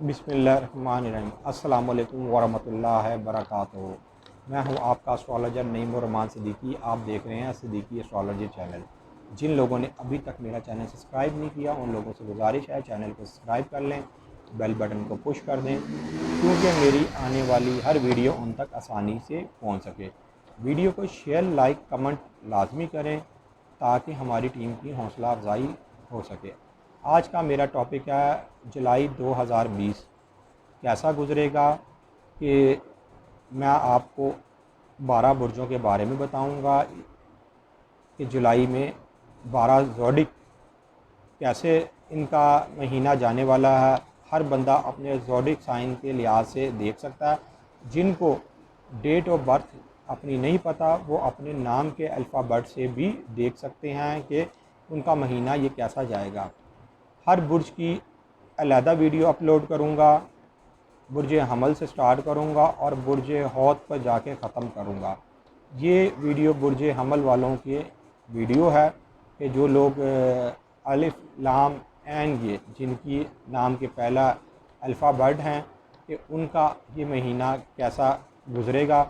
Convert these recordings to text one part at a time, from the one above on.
बिस्मिल्लाहिर्रहमानिर्रहीम। अस्सलाम वालेकुम वरहमतुल्लाहि वबरकातुहू। मैं हूं आपका एस्ट्रोलॉजर नईम रहमान सिद्दीकी। आप देख रहे हैं सिद्दीकी एस्ट्रोलॉजी चैनल। जिन लोगों ने अभी तक मेरा चैनल सब्सक्राइब नहीं किया उन लोगों से गुजारिश है चैनल को सब्सक्राइब कर लें, बेल बटन को पुश कर दें क्योंकि मेरी आने वाली हर वीडियो उन तक आसानी से पहुंच सके। वीडियो को शेयर, लाइक, कमेंट लाजमी करें ताकि हमारी टीम की हौसला अफजाई हो सके। आज का मेरा टॉपिक है जुलाई 2020 कैसा गुजरेगा, कि मैं आपको 12 बुर्जों के बारे में बताऊंगा कि जुलाई में 12 ज़ोडिक कैसे इनका महीना जाने वाला है। हर बंदा अपने ज़ोडिक साइन के लिहाज से देख सकता है। जिनको डेट ऑफ बर्थ अपनी नहीं पता वो अपने नाम के अल्फ़ाबेट से भी देख सकते हैं कि उनका महीना ये कैसा जाएगा। हर बुर्ज की अलहदा वीडियो अपलोड करूँगा। बुर्ज हमल से स्टार्ट करूँगा और बुर्ज हौत पर जाके ख़त्म करूँगा। ये वीडियो बुर्ज हमल वालों के वीडियो है कि जो लोग अलिफ लाम एन ये जिनकी नाम के पहला अल्फ़ाबेट हैं कि उनका ये महीना कैसा गुज़रेगा।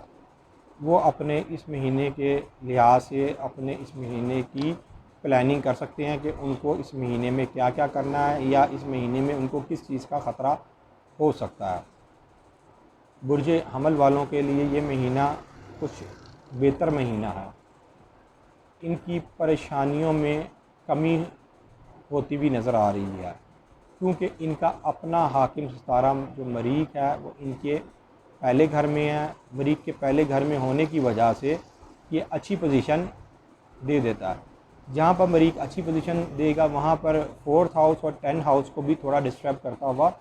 वो अपने इस महीने के लिहाज से अपने इस महीने की प्लानिंग कर सकते हैं कि उनको इस महीने में क्या क्या करना है या इस महीने में उनको किस चीज़ का ख़तरा हो सकता है। बुर्ज हमल वालों के लिए ये महीना कुछ बेहतर महीना है। इनकी परेशानियों में कमी होती भी नज़र आ रही है क्योंकि इनका अपना हाकिम सितारा जो मरीख है वो इनके पहले घर में है। मरीख के पहले घर में होने की वजह से ये अच्छी पोजीशन दे देता है। जहाँ पर मरीख अच्छी पोजीशन देगा वहाँ पर 4th हाउस और 10th हाउस को भी थोड़ा डिस्टर्ब करता हुआ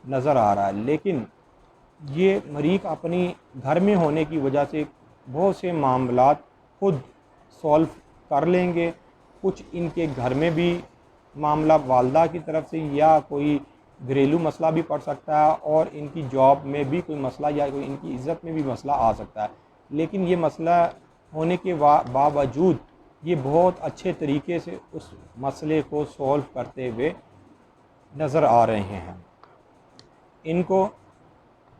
नज़र आ रहा है। लेकिन ये मरीख अपनी घर में होने की वजह से बहुत से मामलात खुद सॉल्व कर लेंगे। कुछ इनके घर में भी मामला वालदा की तरफ से या कोई घरेलू मसला भी पड़ सकता है और इनकी जॉब में भी कोई मसला या कोई इनकी इज़्ज़त में भी मसला आ सकता है। लेकिन ये मसला होने के बावजूद ये बहुत अच्छे तरीके से उस मसले को सॉल्व करते हुए नज़र आ रहे हैं। इनको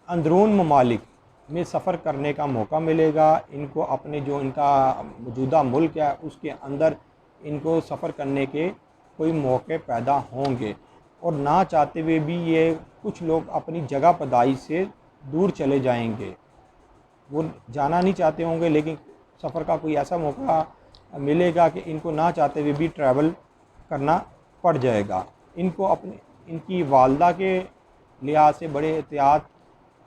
अंदरून ममालिक में सफ़र करने का मौका मिलेगा। इनको अपने जो इनका मौजूदा मुल्क है उसके अंदर इनको सफ़र करने के कोई मौके पैदा होंगे और ना चाहते हुए भी ये कुछ लोग अपनी जगह पैदाइश से दूर चले जाएंगे। वो जाना नहीं चाहते होंगे लेकिन सफ़र का कोई ऐसा मौका मिलेगा कि इनको ना चाहते हुए भी ट्रैवल करना पड़ जाएगा। इनको अपने इनकी वालदा के लिहाज से बड़े एहतियात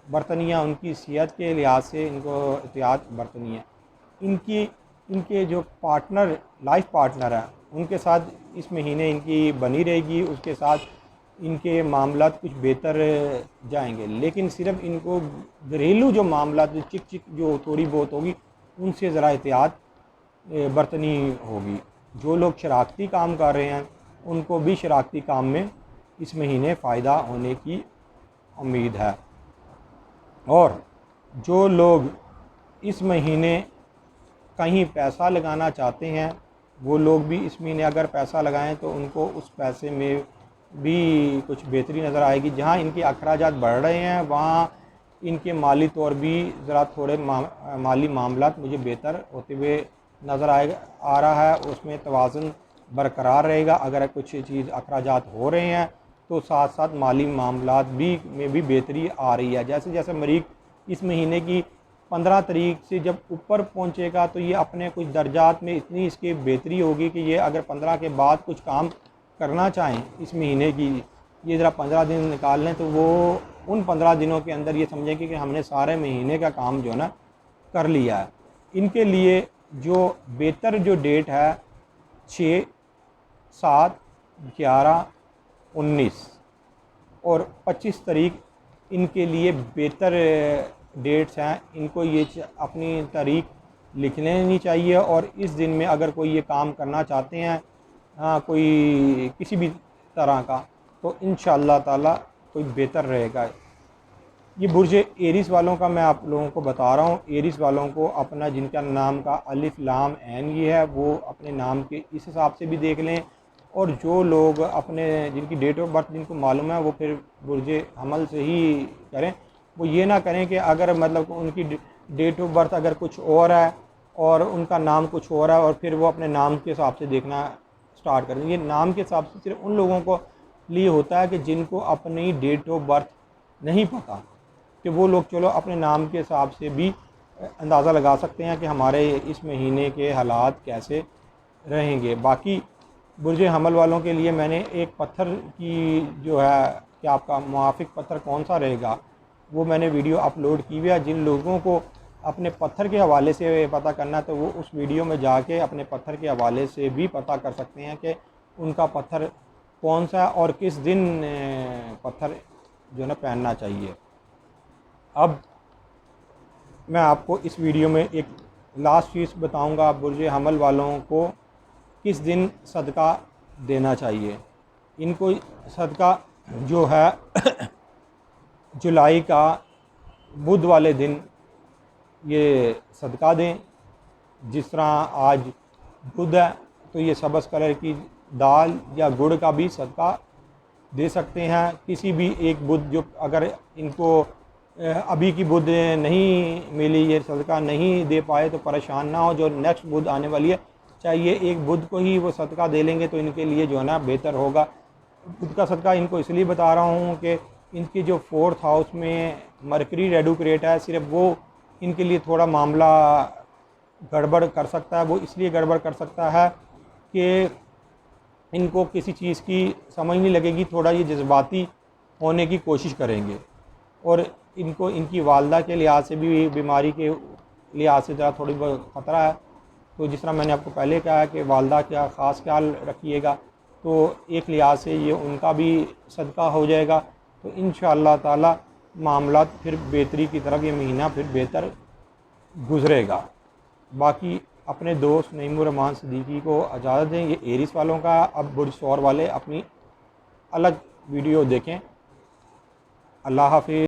बरतनी है, उनकी सेहत के लिहाज से इनको एहतियात बरतनी है। इनके जो पार्टनर लाइफ पार्टनर है उनके साथ इस महीने इनकी बनी रहेगी। उसके साथ इनके मामलात कुछ बेहतर जाएंगे। लेकिन सिर्फ इनको घरेलू जो मामलात चिक चिक जो थोड़ी बहुत होगी उनसे ज़रा एहतियात बरतनी होगी। जो लोग शरारती काम कर रहे हैं उनको भी शरारती काम में इस महीने फ़ायदा होने की उम्मीद है। और जो लोग इस महीने कहीं पैसा लगाना चाहते हैं वो लोग भी इस महीने अगर पैसा लगाएं तो उनको उस पैसे में भी कुछ बेहतरी नज़र आएगी। जहां इनके अखराजात बढ़ रहे हैं वहां इनके माली तौर भी ज़रा थोड़े माली मामलात मुझे बेहतर होते हुए नज़र आ रहा है। उसमें तवाज़ुन बरकरार रहेगा। अगर कुछ चीज़ अखराजात हो रहे हैं तो साथ साथ माली मामलात भी में भी बेहतरी आ रही है। जैसे जैसे मरीख इस महीने की 15 तारीख से जब ऊपर पहुंचेगा तो ये अपने कुछ दर्जात में इतनी इसकी बेहतरी होगी कि ये अगर 15 के बाद कुछ काम करना चाहें इस महीने की ये ज़रा 15 दिन निकाल लें तो वो उन 15 दिनों के अंदर ये समझेंगे कि हमने सारे महीने का काम जो है ना कर लिया है। इनके लिए जो बेहतर जो डेट है 6, 7, 11, 19 और 25 तारीख इनके लिए बेहतर डेट्स हैं। इनको ये अपनी तारीख लिख लेनी चाहिए और इस दिन में अगर कोई ये काम करना चाहते हैं कोई किसी भी तरह का तो इंशाअल्लाह ताला कोई बेहतर रहेगा। ये बुर्ज एरिस वालों का मैं आप लोगों को बता रहा हूँ। एरिस वालों को अपना जिनका नाम का अलिफ लाम एन ये है वो अपने नाम के इस हिसाब से भी देख लें और जो लोग अपने जिनकी डेट ऑफ बर्थ जिनको मालूम है वो फिर बुर्ज हमल से ही करें। वो ये ना करें कि अगर मतलब उनकी डेट ऑफ बर्थ अगर कुछ और है और उनका नाम कुछ और है और फिर वो अपने नाम के हिसाब से देखना स्टार्ट करें। ये नाम के हिसाब से सिर्फ उन लोगों को लिए होता है कि जिनको अपनी डेट ऑफ बर्थ नहीं पता, कि वो लोग चलो अपने नाम के हिसाब से भी अंदाज़ा लगा सकते हैं कि हमारे इस महीने के हालात कैसे रहेंगे। बाकी बुर्ज हमल वालों के लिए मैंने एक पत्थर की जो है कि आपका मुआफ़िक पत्थर कौन सा रहेगा वो मैंने वीडियो अपलोड की हुई है। जिन लोगों को अपने पत्थर के हवाले से पता करना है तो वो उस वीडियो में जाके अपने पत्थर के हवाले से भी पता कर सकते हैं कि उनका पत्थर कौन सा और किस दिन पत्थर जो है ना पहनना चाहिए। अब मैं आपको इस वीडियो में एक लास्ट चीज़ बताऊंगा, बुर्ज हमल वालों को किस दिन सदका देना चाहिए। इनको सदका जो है जुलाई का बुध वाले दिन ये सदका दें। जिस तरह आज बुध है तो ये सब्ज़ कलर की दाल या गुड़ का भी सदका दे सकते हैं। किसी भी एक बुध जो अगर इनको अभी की बुध नहीं मिली, ये सदका नहीं दे पाए तो परेशान ना हो, जो नेक्स्ट बुध आने वाली है चाहिए एक बुध को ही वो सदका दे लेंगे तो इनके लिए जो है ना बेहतर होगा। बुध का सदका इनको इसलिए बता रहा हूँ कि इनकी जो 4th हाउस में मरकरी रेडुक्रेट है, सिर्फ वो इनके लिए थोड़ा मामला गड़बड़ कर सकता है। वो इसलिए गड़बड़ कर सकता है कि इनको किसी चीज़ की समझ नहीं लगेगी, थोड़ा ये जज्बाती होने की कोशिश करेंगे और इनको इनकी वालदा के लिहाज से भी बीमारी के लिहाज से ज़रा थोड़ी बहुत ख़तरा है। तो जिस तरह मैंने आपको पहले कहा है कि वालदा का ख़ास ख्याल रखिएगा, तो एक लिहाज से ये उनका भी सदका हो जाएगा। तो इंशाअल्लाह ताला मामला फिर बेहतरी की तरफ ये महीना फिर बेहतर गुज़रेगा। बाकी अपने दोस्त नईमुर-रहमान सिद्दीकी को इजाज़त दें। ये एरिस वालों का, अब बुर्ज सौर वाले अपनी अलग वीडियो देखें। अल्लाह हाफ़िज़।